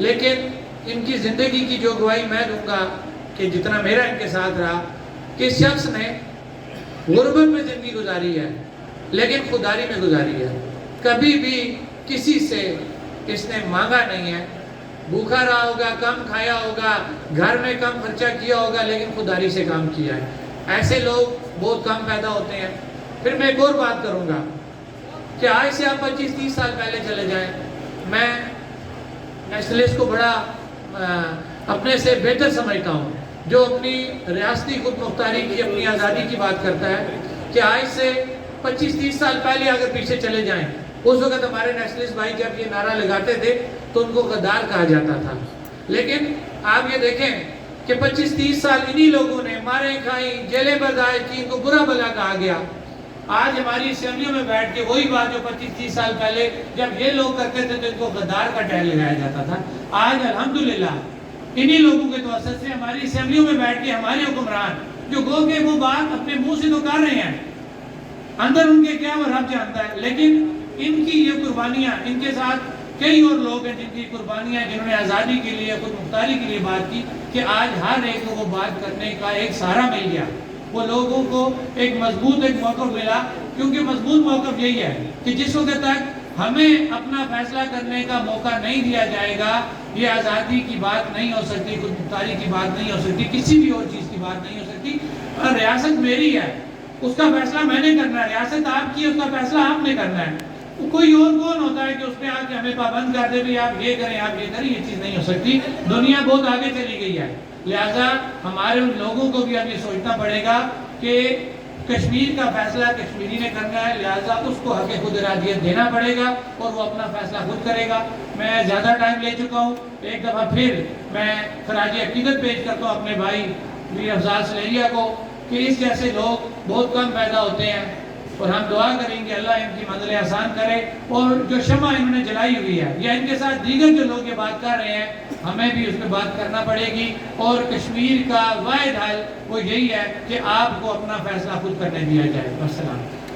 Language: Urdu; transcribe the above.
لیکن ان کی زندگی کی جو گواہی میں دوں گا کہ جتنا میرا ان کے ساتھ رہا کہ اس شخص نے غربت میں زندگی گزاری ہے لیکن خودداری میں گزاری ہے. کبھی بھی کسی سے اس نے مانگا نہیں ہے. بھوکا رہا ہوگا, کم کھایا ہوگا, گھر میں کم خرچہ کیا ہوگا لیکن خودداری سے کام کیا ہے. ایسے لوگ بہت کم پیدا ہوتے ہیں. پھر میں ایک اور بات کروں گا کہ آج سے آپ 25-30 سال پہلے چلے جائیں. میں نیشنلسٹ کو بڑا اپنے سے بہتر سمجھتا ہوں جو اپنی ریاستی خود مختاری کی, اپنی آزادی کی بات کرتا ہے کہ آج سے 25-30 سال پہلے اگر پیچھے چلے جائیں, اس وقت ہمارے نیشنلسٹ بھائی جب یہ نعرہ لگاتے تھے تو ان کو غدار کہا جاتا تھا. لیکن آپ یہ دیکھیں کہ 25-30 سال انہی لوگوں نے ماریں کھائیں, جیلیں برداشت کی, ان کو برا بھلا کہا گیا. آج ہماری اسمبلیوں میں بیٹھ کے وہی بات جو 25-30 سال پہلے جب یہ لوگ کرتے تھے تو ان کو غدار کا ٹیگ لگایا جاتا تھا. آج الحمدللہ انہی لوگوں کے توسط سے ہماری اسمبلیوں میں بیٹھ کے ہمارے حکمران جو گو کہ وہ بات اپنے منہ سے تو کر رہے ہیں, اندر ان کے کیا وہ رب جانتا ہے, لیکن ان کی یہ قربانیاں, ان کے ساتھ کئی اور لوگ ہیں جن کی قربانیاں, جنہوں نے آزادی کے لیے, خود مختاری کے لیے بات کی کہ آج ہر ایک کو بات کرنے کا ایک سہارا مل گیا. وہ لوگوں کو ایک مضبوط ایک موقف ملا, کیونکہ مضبوط موقف یہی ہے کہ جس وقت تک ہمیں اپنا فیصلہ کرنے کا موقع نہیں دیا جائے گا, یہ آزادی کی بات نہیں ہو سکتی, خود مختاری کی بات نہیں ہو سکتی, کسی بھی اور چیز کی بات نہیں ہو سکتی. اور ریاست میری ہے, اس کا فیصلہ میں نے کرنا ہے. ریاست آپ کی ہے, اس کا فیصلہ آپ نے کرنا ہے. کوئی اور کون ہوتا ہے کہ اس نے آ کے ہمیں پابند کر دے بھی آپ یہ کریں, آپ یہ کریں, یہ چیز نہیں ہو سکتی. دنیا بہت آگے چلی گئی ہے. لہٰذا ہمارے ان لوگوں کو بھی اب یہ سوچنا پڑے گا کہ کشمیر کا فیصلہ کشمیری نے کرنا ہے, لہٰذا اس کو حق خود ارادیت دینا پڑے گا اور وہ اپنا فیصلہ خود کرے گا. میں زیادہ ٹائم لے چکا ہوں. ایک دفعہ پھر میں خراج عقیدت پیش کرتا ہوں اپنے بھائی میر افضال سلیریہ کو کہ اس جیسے لوگ بہت کم پیدا ہوتے ہیں, اور ہم دعا کریں گے اللہ ان کی منزلیں آسان کرے. اور جو شمع انہوں نے جلائی ہوئی ہے یا ان کے ساتھ دیگر جو لوگ یہ بات کر رہے ہیں, ہمیں بھی اس پہ بات کرنا پڑے گی. اور کشمیر کا واحد حل وہ یہی ہے کہ آپ کو اپنا فیصلہ خود کرنے دیا جائے. السلام.